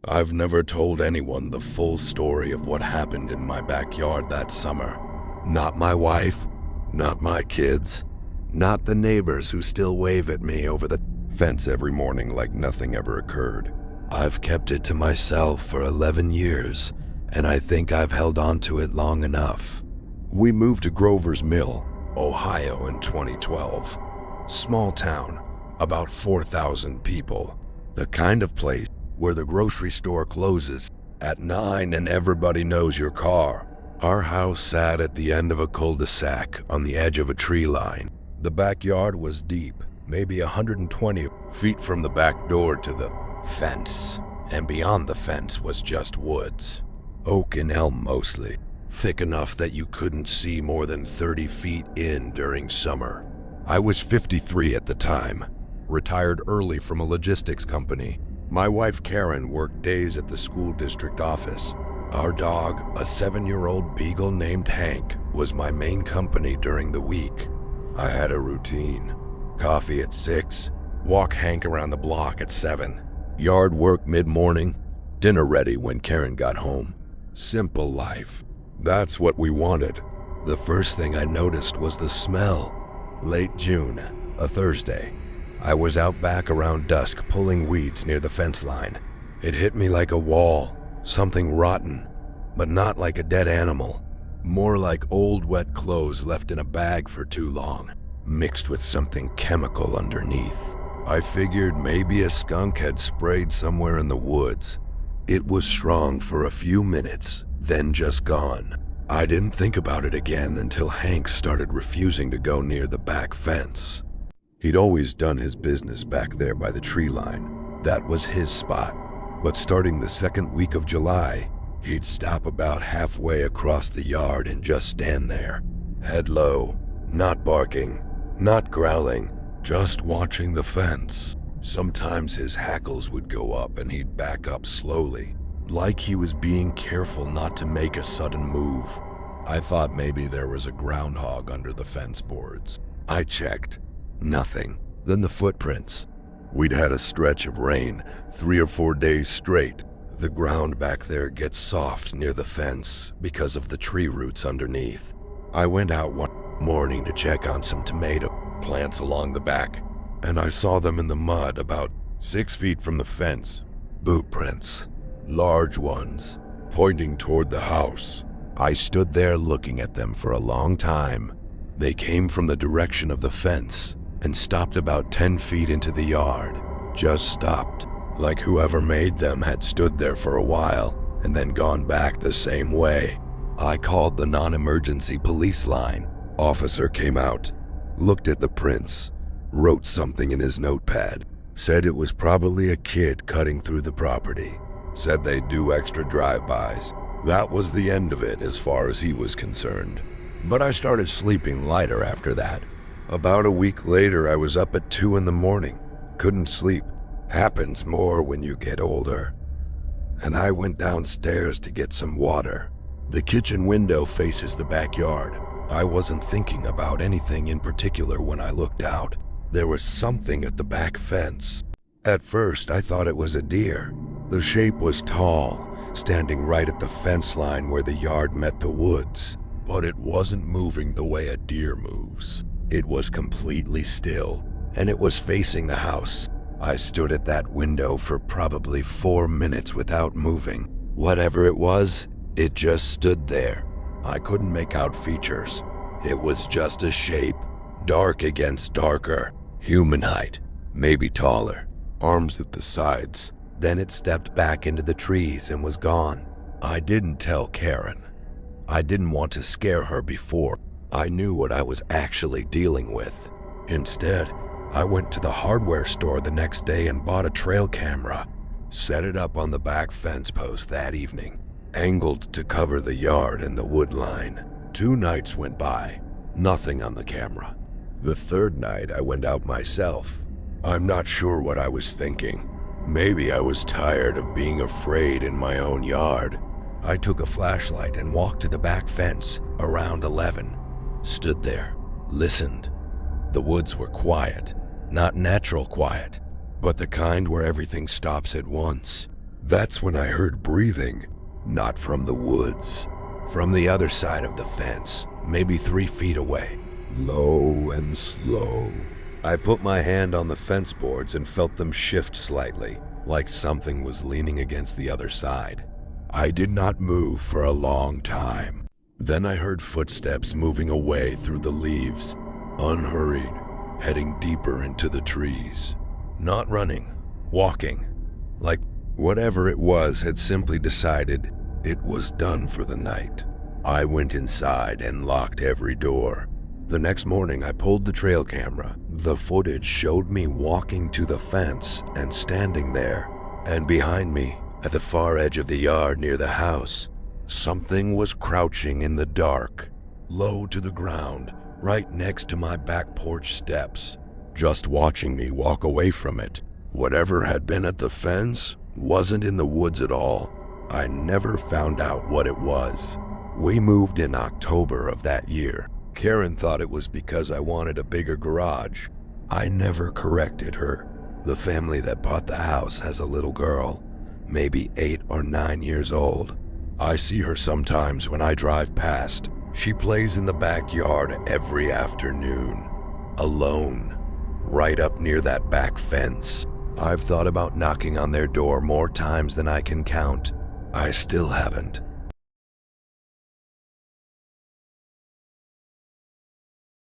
I've never told anyone the full story of what happened in my backyard that summer. Not my wife, not my kids, not the neighbors who still wave at me over the fence every morning like nothing ever occurred. I've kept it to myself for 11 years, and I think I've held on to it long enough. We moved to Grover's Mill, Ohio in 2012. Small town, about 4,000 people. The kind of place where the grocery store closes at 9 and everybody knows your car. Our house sat at the end of a cul-de-sac on the edge of a tree line. The backyard was deep, maybe 120 feet from the back door to the fence, and beyond the fence was just woods. Oak and elm mostly, thick enough that you couldn't see more than 30 feet in during summer. I was 53 at the time, retired early from a logistics company. My wife Karen worked days at the school district office. Our dog, a 7-year-old beagle named Hank, was my main company during the week. I had a routine. Coffee at 6, walk Hank around the block at 7, yard work mid-morning, dinner ready when Karen got home. Simple life. That's what we wanted. The first thing I noticed was the smell. Late June, a Thursday. I was out back around dusk pulling weeds near the fence line. It hit me like a wall, something rotten, but not like a dead animal. More like old wet clothes left in a bag for too long, mixed with something chemical underneath. I figured maybe a skunk had sprayed somewhere in the woods. It was strong for a few minutes, then just gone. I didn't think about it again until Hank started refusing to go near the back fence. He'd always done his business back there by the tree line. That was his spot. But starting the second week of July, he'd stop about halfway across the yard and just stand there, head low, not barking, not growling, just watching the fence. Sometimes his hackles would go up and he'd back up slowly, like he was being careful not to make a sudden move. I thought maybe there was a groundhog under the fence boards. I checked. Nothing. Then the footprints. We'd had a stretch of rain, 3 or 4 days straight. The ground back there gets soft near the fence because of the tree roots underneath. I went out one morning to check on some tomato plants along the back, and I saw them in the mud about 6 feet from the fence. Boot prints. Large ones, pointing toward the house. I stood there looking at them for a long time. They came from the direction of the fence and stopped about 10 feet into the yard. Just stopped, like whoever made them had stood there for a while and then gone back the same way. I called the non-emergency police line. Officer came out, looked at the prints, wrote something in his notepad, said it was probably a kid cutting through the property, said they'd do extra drive-bys. That was the end of it as far as he was concerned. But I started sleeping lighter after that. About a week later, I was up at 2 in the morning. Couldn't sleep. Happens more when you get older. And I went downstairs to get some water. The kitchen window faces the backyard. I wasn't thinking about anything in particular when I looked out. There was something at the back fence. At first, I thought it was a deer. The shape was tall, standing right at the fence line where the yard met the woods. But it wasn't moving the way a deer moves. It was completely still, and it was facing the house. I stood at that window for probably 4 minutes without moving. Whatever it was, it just stood there. I couldn't make out features. It was just a shape, dark against darker, human height, maybe taller, arms at the sides. Then it stepped back into the trees and was gone. I didn't tell Karen. I didn't want to scare her before I knew what I was actually dealing with. Instead, I went to the hardware store the next day and bought a trail camera, set it up on the back fence post that evening, angled to cover the yard and the wood line. 2 nights went by, nothing on the camera. The third night I went out myself. I'm not sure what I was thinking. Maybe I was tired of being afraid in my own yard. I took a flashlight and walked to the back fence around 11. Stood there, listened. The woods were quiet, not natural quiet, but the kind where everything stops at once. That's when I heard breathing, not from the woods, from the other side of the fence, maybe 3 feet away. Low and slow. I put my hand on the fence boards and felt them shift slightly, like something was leaning against the other side. I did not move for a long time. Then I heard footsteps moving away through the leaves, unhurried, heading deeper into the trees. Not running, walking, like whatever it was had simply decided it was done for the night. I went inside and locked every door. The next morning, I pulled the trail camera. The footage showed me walking to the fence and standing there. And behind me, at the far edge of the yard near the house, something was crouching in the dark, low to the ground, right next to my back porch steps, just watching me walk away from it. Whatever had been at the fence wasn't in the woods at all. I never found out what it was. We moved in October of that year. Karen thought it was because I wanted a bigger garage. I never corrected her. The family that bought the house has a little girl, maybe 8 or 9 years old. I see her sometimes when I drive past. She plays in the backyard every afternoon, alone, right up near that back fence. I've thought about knocking on their door more times than I can count. I still haven't.